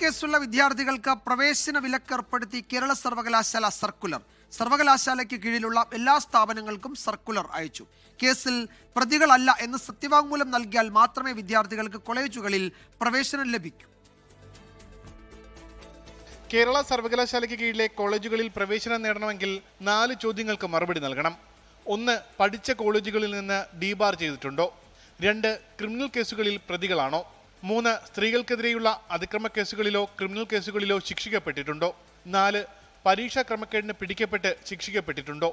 കേസുള്ള വിദ്യാർത്ഥികൾക്ക് പ്രവേശന വിലക്കേർപ്പെടുത്തി കേരള സർവകലാശാല സർക്കുലർ. സർവകലാശാലയ്ക്ക് കീഴിലുള്ള എല്ലാ സ്ഥാപനങ്ങൾക്കും സർക്കുലർ അയച്ചു. കേസിൽ പ്രതികളല്ല എന്ന് സത്യവാങ്മൂലം നൽകിയാൽ മാത്രമേ വിദ്യാർത്ഥികൾക്ക് കോളേജുകളിൽ പ്രവേശനം ലഭിക്കൂ. കേരള സർവകലാശാലയ്ക്ക് കീഴിലെ കോളേജുകളിൽ പ്രവേശനം നേടണമെങ്കിൽ 4 ചോദ്യങ്ങൾക്ക് മറുപടി നൽകണം. 1. പഠിച്ച കോളേജുകളിൽ നിന്ന് ഡീബാർ ചെയ്തിട്ടുണ്ടോ? 2. ക്രിമിനൽ കേസുകളിൽ പ്രതികളാണോ? 3. സ്ത്രീകൾക്കെതിരെയുള്ള അതിക്രമ കേസുകളിലോ ക്രിമിനൽ കേസുകളിലോ ശിക്ഷിക്കപ്പെട്ടിട്ടുണ്ടോ? 4. പരീക്ഷാ ക്രമക്കേടിന് പിടിക്കപ്പെട്ട് ശിക്ഷിക്കപ്പെട്ടിട്ടുണ്ടോ?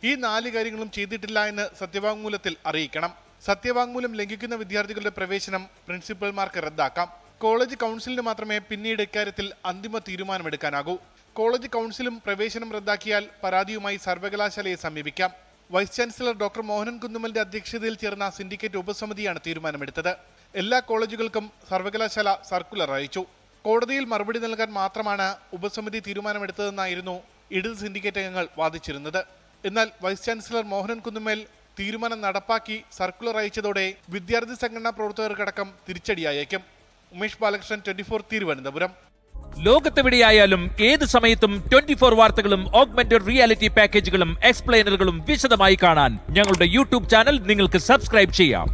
ഈ 4 കാര്യങ്ങളും ചെയ്തിട്ടില്ല എന്ന് സത്യവാങ്മൂലത്തിൽ അറിയിക്കണം. സത്യവാങ്മൂലം ലംഘിക്കുന്ന വിദ്യാർത്ഥികളുടെ പ്രവേശനം പ്രിൻസിപ്പൽമാർക്ക് റദ്ദാക്കാം. കോളേജ് കൗൺസിലിന് മാത്രമേ പിന്നീട് ഇക്കാര്യത്തിൽ അന്തിമ തീരുമാനമെടുക്കാനാകൂ. കോളേജ് കൗൺസിലും പ്രവേശനം റദ്ദാക്കിയാൽ പരാതിയുമായി സർവകലാശാലയെ സമീപിക്കാം. വൈസ് ചാൻസലർ ഡോക്ടർ മോഹനൻ കുന്നുമ്മലിന്റെ അധ്യക്ഷതയിൽ ചേർന്ന സിൻഡിക്കേറ്റ് ഉപസമിതിയാണ് തീരുമാനമെടുത്തത്. എല്ലാ കോളേജുകൾക്കും സർവകലാശാല സർക്കുലർ അയച്ചു. കോടതിയിൽ മറുപടി നൽകാൻ മാത്രമാണ് ഉപസമിതി തീരുമാനമെടുത്തതെന്നായിരുന്നു ഇടത് സിൻഡിക്കേറ്റ് അംഗങ്ങൾ വാദിച്ചിരുന്നത്. എന്നാൽ വൈസ് ചാൻസലർ മോഹനൻ കുന്നുമ്മൽ തീരുമാനം നടപ്പാക്കി സർക്കുലർ അയച്ചതോടെ വിദ്യാർത്ഥി സംഘടനാ പ്രവർത്തകർക്കടക്കം തിരിച്ചടിയായേക്കും. ഉമേഷ് ബാലകൃഷ്ണൻ, 24 തിരുവനന്തപുരം. ലോകത്തെവിടെയായാലും ഏത് സമയത്തും 24 വാർത്തകളും ഓഗ്മെന്റഡ് റിയാലിറ്റി പാക്കേജുകളും എക്സ്പ്ലെയിനറുകളും വിശദമായി കാണാൻ ഞങ്ങളുടെ യൂട്യൂബ് ചാനൽ നിങ്ങൾക്ക് സബ്സ്ക്രൈബ് ചെയ്യാം.